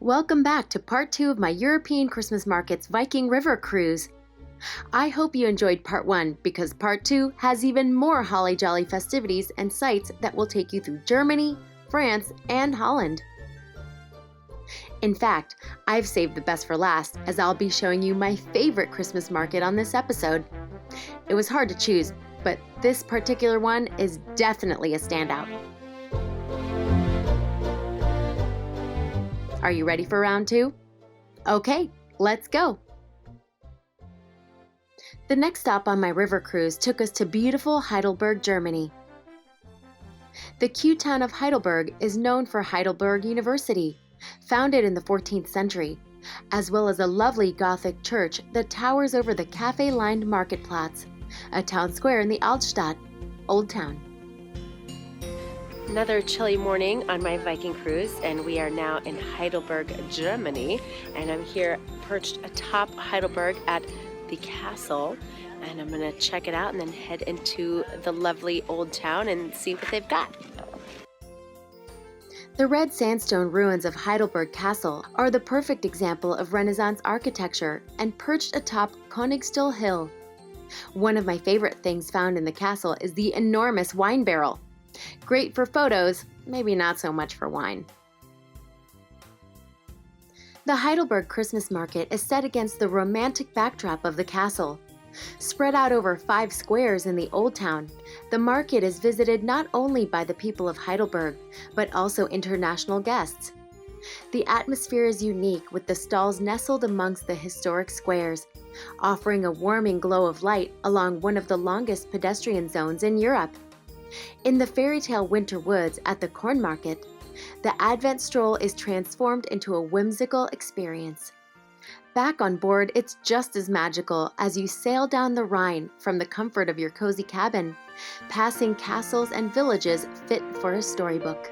Welcome back to part 2 of my European Christmas Market's Viking River Cruise. I hope you enjoyed part 1 because part 2 has even more holly jolly festivities and sights that will take you through Germany, France, and Holland. In fact, I've saved the best for last as I'll be showing you my favorite Christmas market on this episode. It was hard to choose, but this particular one is definitely a standout. Are you ready for round 2? Okay, let's go! The next stop on my river cruise took us to beautiful Heidelberg, Germany. The cute town of Heidelberg is known for Heidelberg University, founded in the 14th century, as well as a lovely Gothic church that towers over the cafe-lined Marktplatz, a town square in the Altstadt, Old Town. Another chilly morning on my Viking cruise, and we are now in Heidelberg, Germany, and I'm here perched atop Heidelberg at the castle, and I'm gonna check it out and then head into the lovely old town and see what they've got. The red sandstone ruins of Heidelberg Castle are the perfect example of Renaissance architecture and perched atop Königstuhl Hill. One of my favorite things found in the castle is the enormous wine barrel. Great for photos, maybe not so much for wine. The Heidelberg Christmas market is set against the romantic backdrop of the castle. Spread out over 5 squares in the Old Town, the market is visited not only by the people of Heidelberg, but also international guests. The atmosphere is unique with the stalls nestled amongst the historic squares, offering a warming glow of light along one of the longest pedestrian zones in Europe. In the fairy tale winter woods at the corn market, the Advent stroll is transformed into a whimsical experience. Back on board, it's just as magical as you sail down the Rhine from the comfort of your cozy cabin, passing castles and villages fit for a storybook.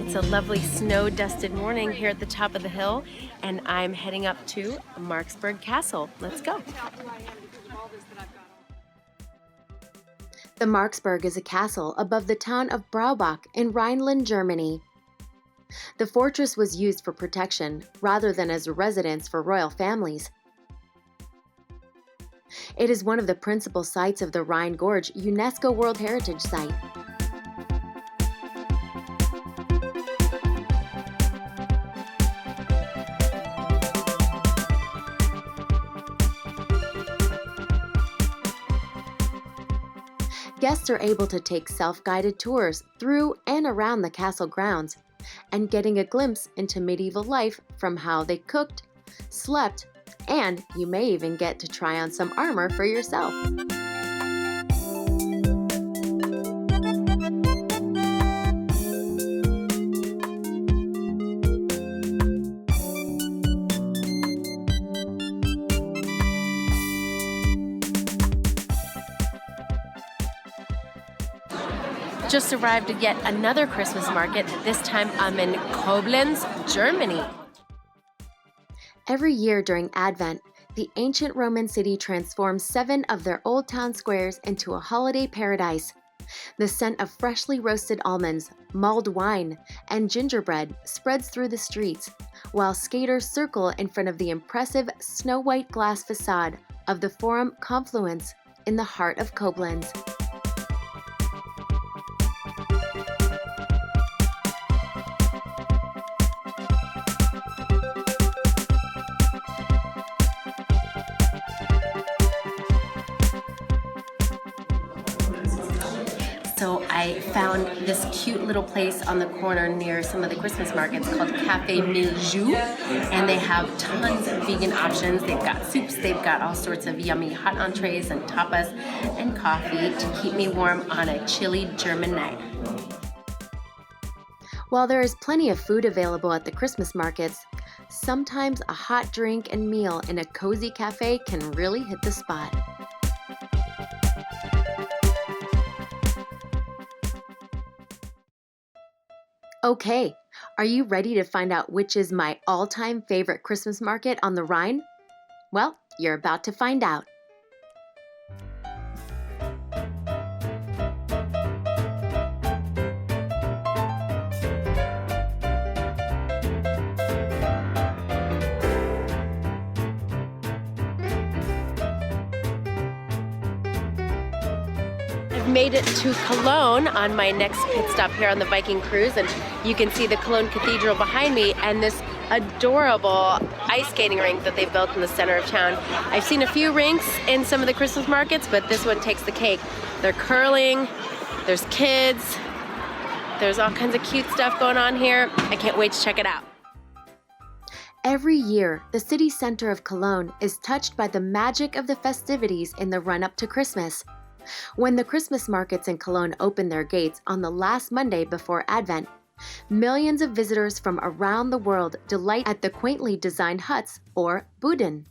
It's a lovely snow-dusted morning here at the top of the hill, and I'm heading up to Marksburg Castle. Let's go. The Marksburg is a castle above the town of Braubach in Rhineland, Germany. The fortress was used for protection rather than as a residence for royal families. It is one of the principal sites of the Rhine Gorge UNESCO World Heritage Site. Guests are able to take self-guided tours through and around the castle grounds, and getting a glimpse into medieval life from how they cooked, slept, and you may even get to try on some armor for yourself. Just arrived at yet another Christmas market. This time I'm in Koblenz, Germany. Every year during Advent, the ancient Roman city transforms 7 of their old town squares into a holiday paradise. The scent of freshly roasted almonds, mulled wine, and gingerbread spreads through the streets, while skaters circle in front of the impressive snow-white glass facade of the Forum Confluence in the heart of Koblenz. So I found this cute little place on the corner near some of the Christmas markets called Café Mille Jus, and they have tons of vegan options. They've got soups, they've got all sorts of yummy hot entrees and tapas and coffee to keep me warm on a chilly German night. While there is plenty of food available at the Christmas markets, sometimes a hot drink and meal in a cozy cafe can really hit the spot. Okay, are you ready to find out which is my all-time favorite Christmas market on the Rhine? Well, you're about to find out. Made it to Cologne on my next pit stop here on the Viking Cruise, and you can see the Cologne Cathedral behind me and this adorable ice skating rink that they built in the center of town. I've seen a few rinks in some of the Christmas markets, but this one takes the cake. They're curling, there's kids, there's all kinds of cute stuff going on here. I can't wait to check it out. Every year, the city center of Cologne is touched by the magic of the festivities in the run-up to Christmas. When the Christmas markets in Cologne open their gates on the last Monday before Advent, millions of visitors from around the world delight at the quaintly designed huts, or Buden.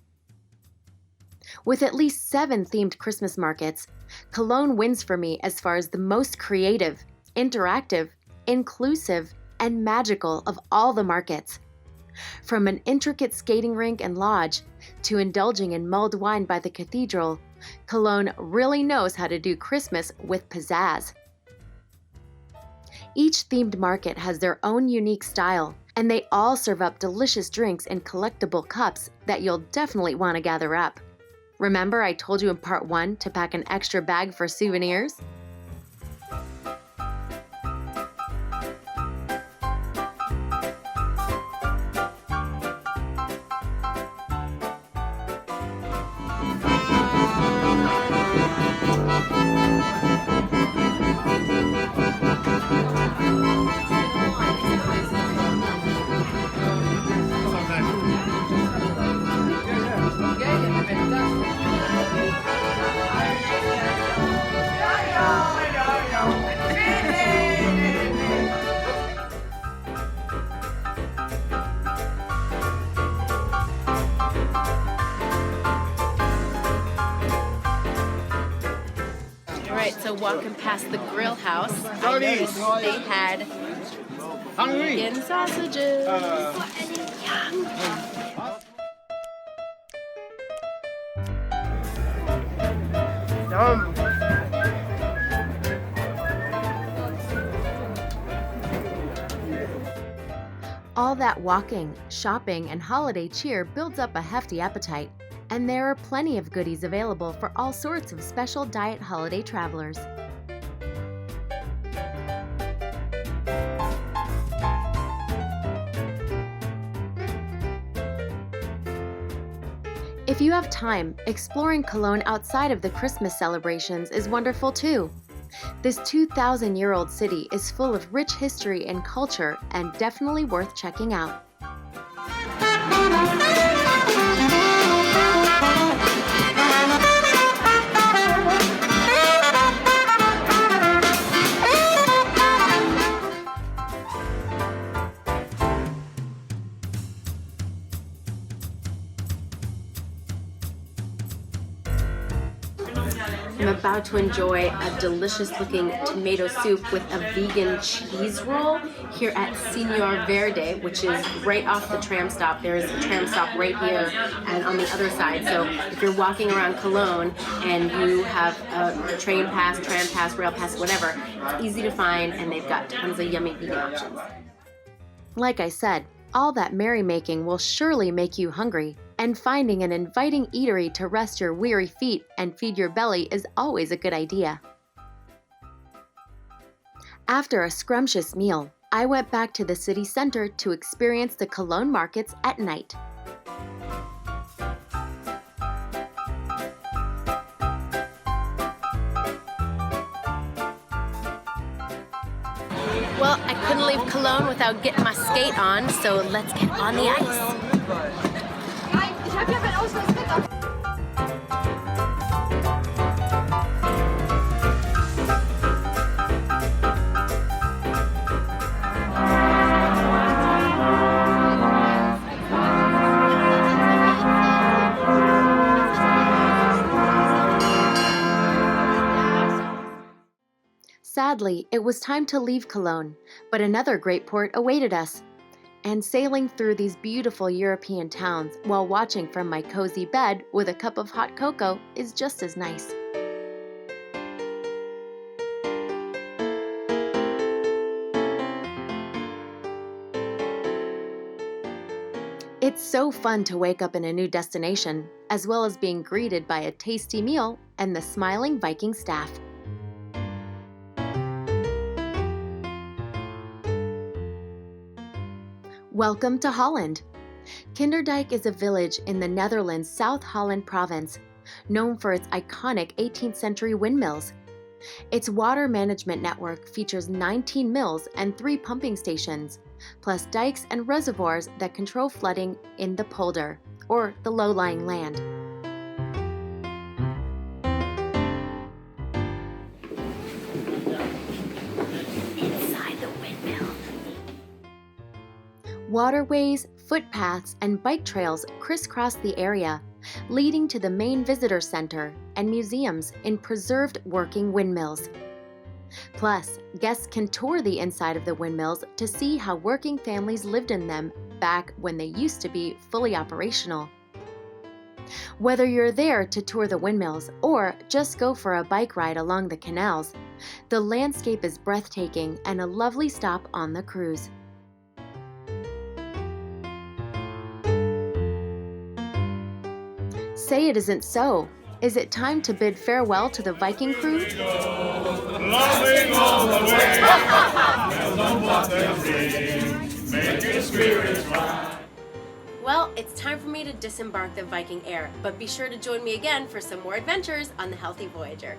With at least 7 themed Christmas markets, Cologne wins for me as far as the most creative, interactive, inclusive, and magical of all the markets. From an intricate skating rink and lodge to indulging in mulled wine by the cathedral, Cologne really knows how to do Christmas with pizzazz. Each themed market has their own unique style, and they all serve up delicious drinks in collectible cups that you'll definitely want to gather up. Remember I told you in part 1 to pack an extra bag for souvenirs? So walking past the grill house, I noticed they had vegan sausages. Yum. All that walking, shopping, and holiday cheer builds up a hefty appetite. And there are plenty of goodies available for all sorts of special diet holiday travelers. If you have time, exploring Cologne outside of the Christmas celebrations is wonderful too. This 2,000-year-old city is full of rich history and culture and definitely worth checking out. I'm about to enjoy a delicious looking tomato soup with a vegan cheese roll here at Signor Verde, which is right off the tram stop. There is a tram stop right here and on the other side. So if you're walking around Cologne and you have a train pass, tram pass, rail pass, whatever, it's easy to find and they've got tons of yummy vegan options. Like I said, all that merrymaking will surely make you hungry. And finding an inviting eatery to rest your weary feet and feed your belly is always a good idea. After a scrumptious meal, I went back to the city center to experience the Cologne markets at night. Well, I couldn't leave Cologne without getting my skate on, so let's get on the ice. Sadly, it was time to leave Cologne, but another great port awaited us. And sailing through these beautiful European towns while watching from my cozy bed with a cup of hot cocoa is just as nice. It's so fun to wake up in a new destination, as well as being greeted by a tasty meal and the smiling Viking staff. Welcome to Holland. Kinderdij is a village in the Netherlands' South Holland province, known for its iconic 18th century windmills. Its water management network features 19 mills and 3 pumping stations, plus dikes and reservoirs that control flooding in the polder, or the low-lying land. Inside the windmill. Waterways, footpaths, and bike trails crisscross the area, leading to the main visitor center and museums in preserved working windmills. Plus, guests can tour the inside of the windmills to see how working families lived in them back when they used to be fully operational. Whether you're there to tour the windmills or just go for a bike ride along the canals, the landscape is breathtaking and a lovely stop on the cruise. Say it isn't so. Is it time to bid farewell to the Viking cruise? Loving all the way, don't let them sing, make your spirits rise. Well, it's time for me to disembark the Viking Air, but be sure to join me again for some more adventures on the Healthy Voyager.